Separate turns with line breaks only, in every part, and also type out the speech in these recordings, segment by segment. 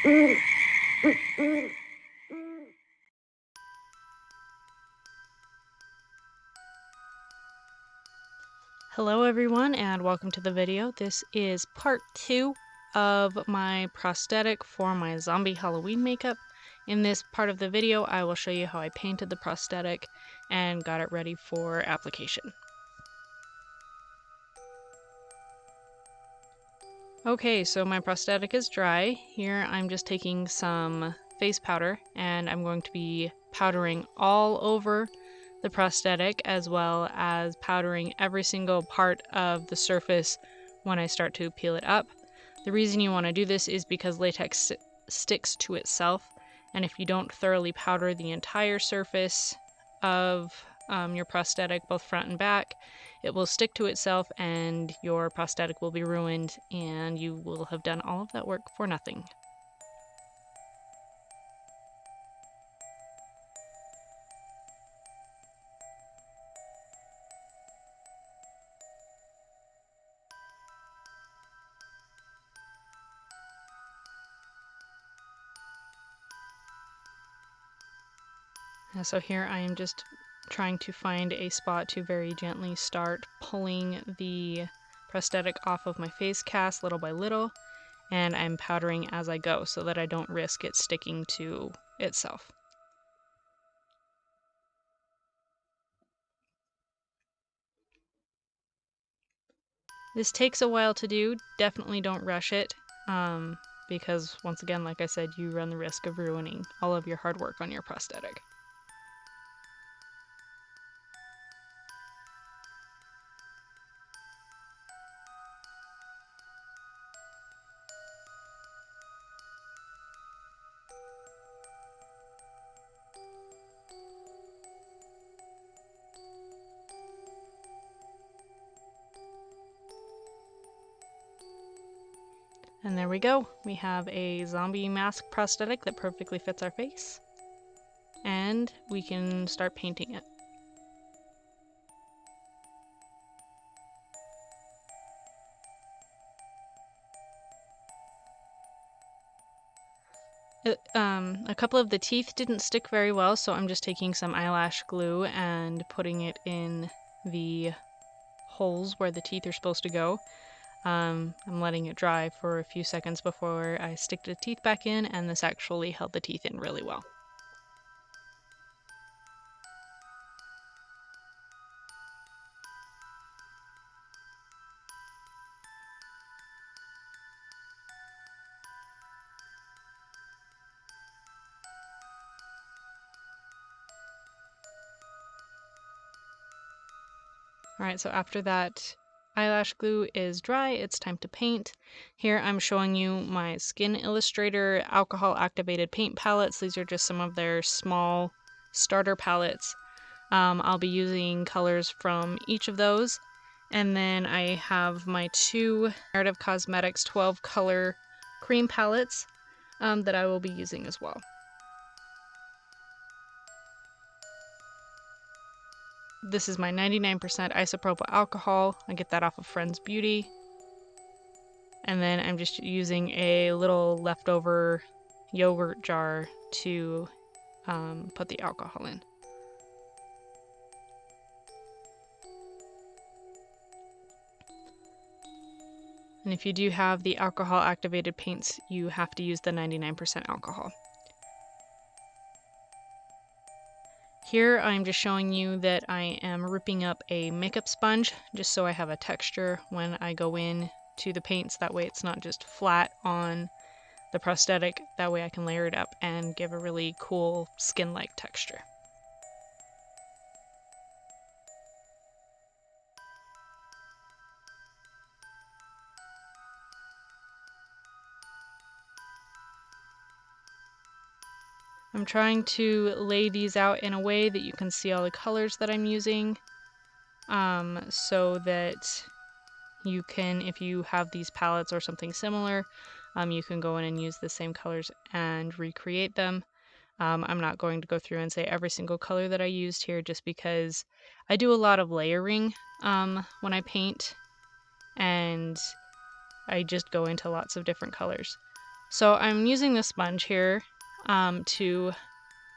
Hello everyone and welcome to the video. This is part 2 of my prosthetic for my zombie Halloween makeup. In this part of the video I will show you how I painted the prosthetic and got it ready for application. Okay, so my prosthetic is dry. Here I'm just taking some face powder and I'm going to be powdering all over the prosthetic as well as powdering every single part of the surface when I start to peel it up. The reason you want to do this is because latex sticks to itself, and if you don't thoroughly powder the entire surface of your prosthetic, both front and back, it will stick to itself and your prosthetic will be ruined and you will have done all of that work for nothing. So here I am just trying to find a spot to very gently start pulling the prosthetic off of my face cast little by little, and I'm powdering as I go so that I don't risk it sticking to itself. This takes a while to do. Definitely don't rush it, because once again, like I said, you run the risk of ruining all of your hard work on your prosthetic. And there we go. We have a zombie mask prosthetic that perfectly fits our face. And we can start painting it. A couple of the teeth didn't stick very well, so I'm just taking some eyelash glue and putting it in the holes where the teeth are supposed to go. I'm letting it dry for a few seconds before I stick the teeth back in, and this actually held the teeth in really well. Alright, so after that eyelash glue is dry, it's time to paint. Here I'm showing you my Skin Illustrator alcohol activated paint palettes. These are just some of their small starter palettes. I'll be using colors from each of those. And then I have my two Narrative Cosmetics 12 color cream palettes that I will be using as well. This is my 99% isopropyl alcohol. I get that off of Friends Beauty. And then I'm just using a little leftover yogurt jar to put the alcohol in. And if you do have the alcohol activated paints, you have to use the 99% alcohol. Here I'm just showing you that I am ripping up a makeup sponge just so I have a texture when I go in to the paints. That way it's not just flat on the prosthetic. That way I can layer it up and give a really cool skin-like texture. I'm trying to lay these out in a way that you can see all the colors that I'm using, so that you can, if you have these palettes or something similar, you can go in and use the same colors and recreate them. I'm not going to go through and say every single color that I used here just because I do a lot of layering when I paint, and I just go into lots of different colors. So I'm using the sponge here to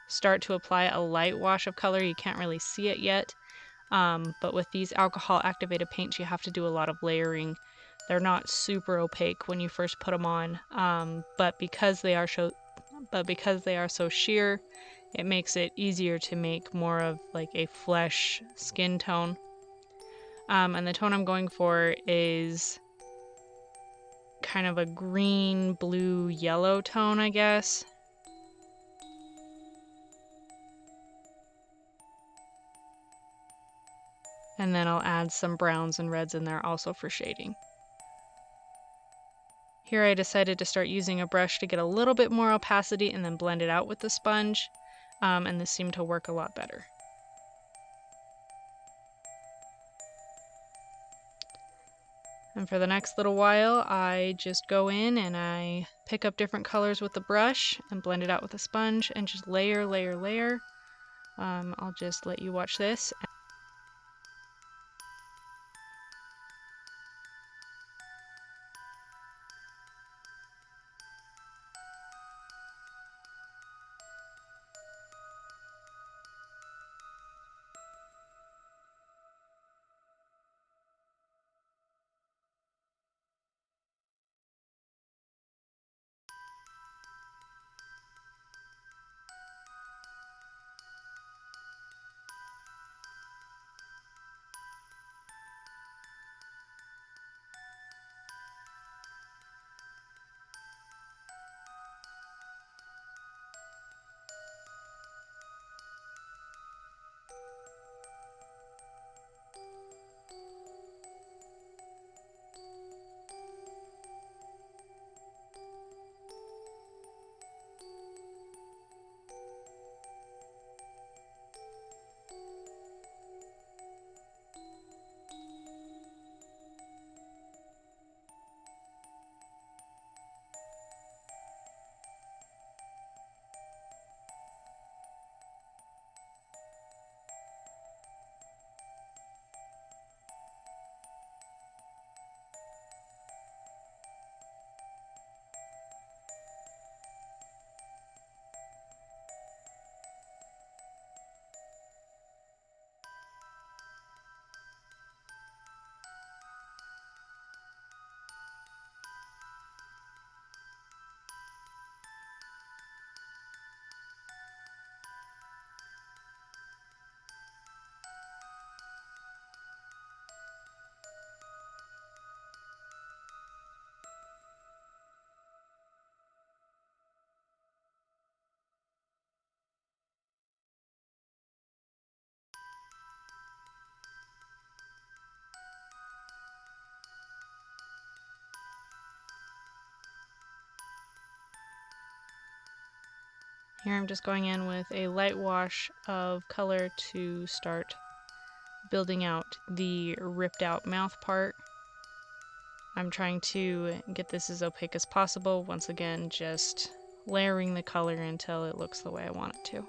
start to apply a light wash of color. You can't really see it yet, but with these alcohol activated paints you have to do a lot of layering. They're not super opaque when you first put them on, but because they are so sheer, it makes it easier to make more of like a flesh skin tone. And the tone I'm going for is kind of a green, blue, yellow tone, I guess. And then I'll add some browns and reds in there also for shading. Here I decided to start using a brush to get a little bit more opacity and then blend it out with the sponge, and this seemed to work a lot better. And for the next little while, I just go in and I pick up different colors with the brush and blend it out with a sponge and just layer, layer, layer. I'll just let you watch this. Here I'm just going in with a light wash of color to start building out the ripped out mouth part. I'm trying to get this as opaque as possible, once again just layering the color until it looks the way I want it to.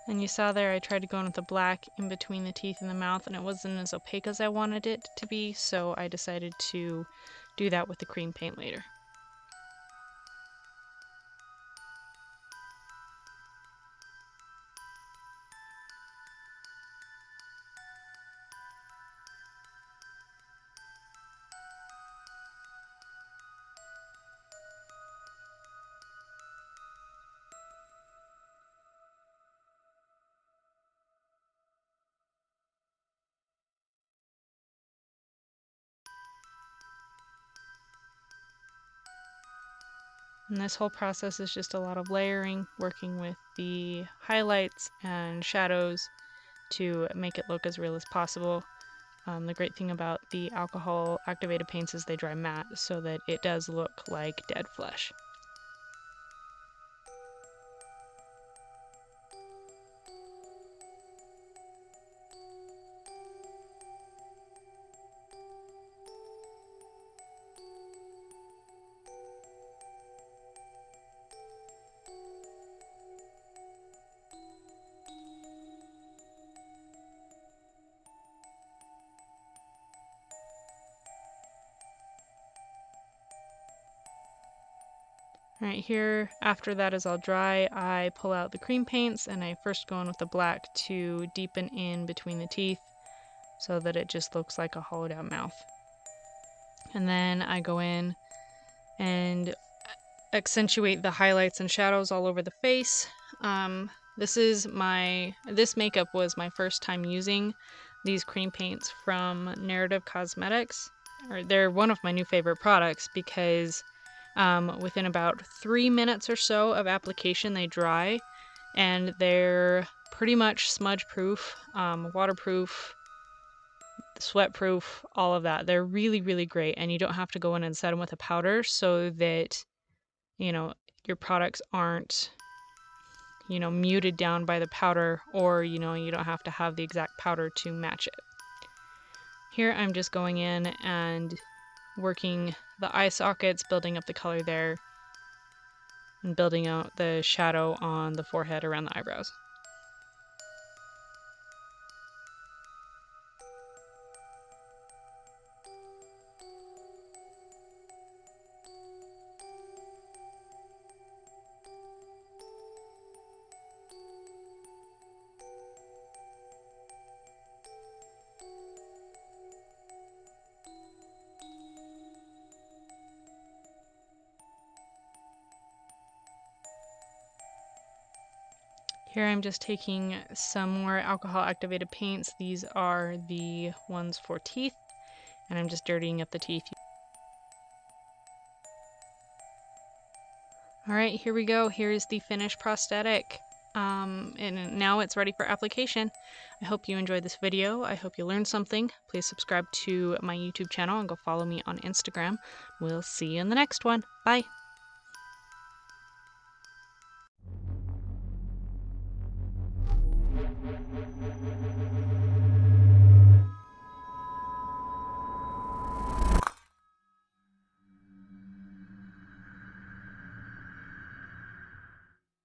And you saw there I tried to go in with the black in between the teeth and the mouth, and it wasn't as opaque as I wanted it to be, so I decided to do that with the cream paint later. And this whole process is just a lot of layering, working with the highlights and shadows to make it look as real as possible. The great thing about the alcohol activated paints is they dry matte so that it does look like dead flesh. Right here, after that is all dry, I pull out the cream paints and I first go in with the black to deepen in between the teeth so that it just looks like a hollowed out mouth. And then I go in and accentuate the highlights and shadows all over the face. This makeup was my first time using these cream paints from Narrative Cosmetics. They're one of my new favorite products because within about 3 minutes or so of application, they dry, and they're pretty much smudge proof, waterproof, sweat proof, all of that. They're really, really great, and you don't have to go in and set them with a powder so that, your products aren't, muted down by the powder, or, you don't have to have the exact powder to match it. Here I'm just going in and working the eye sockets, building up the color there, and building out the shadow on the forehead around the eyebrows. Here I'm just taking some more alcohol activated paints. These are the ones for teeth, and I'm just dirtying up the teeth. Alright, here we go. Here's the finished prosthetic. And now it's ready for application. I hope you enjoyed this video. I hope you learned something. Please subscribe to my YouTube channel and go follow me on Instagram. We'll see you in the next one. Bye!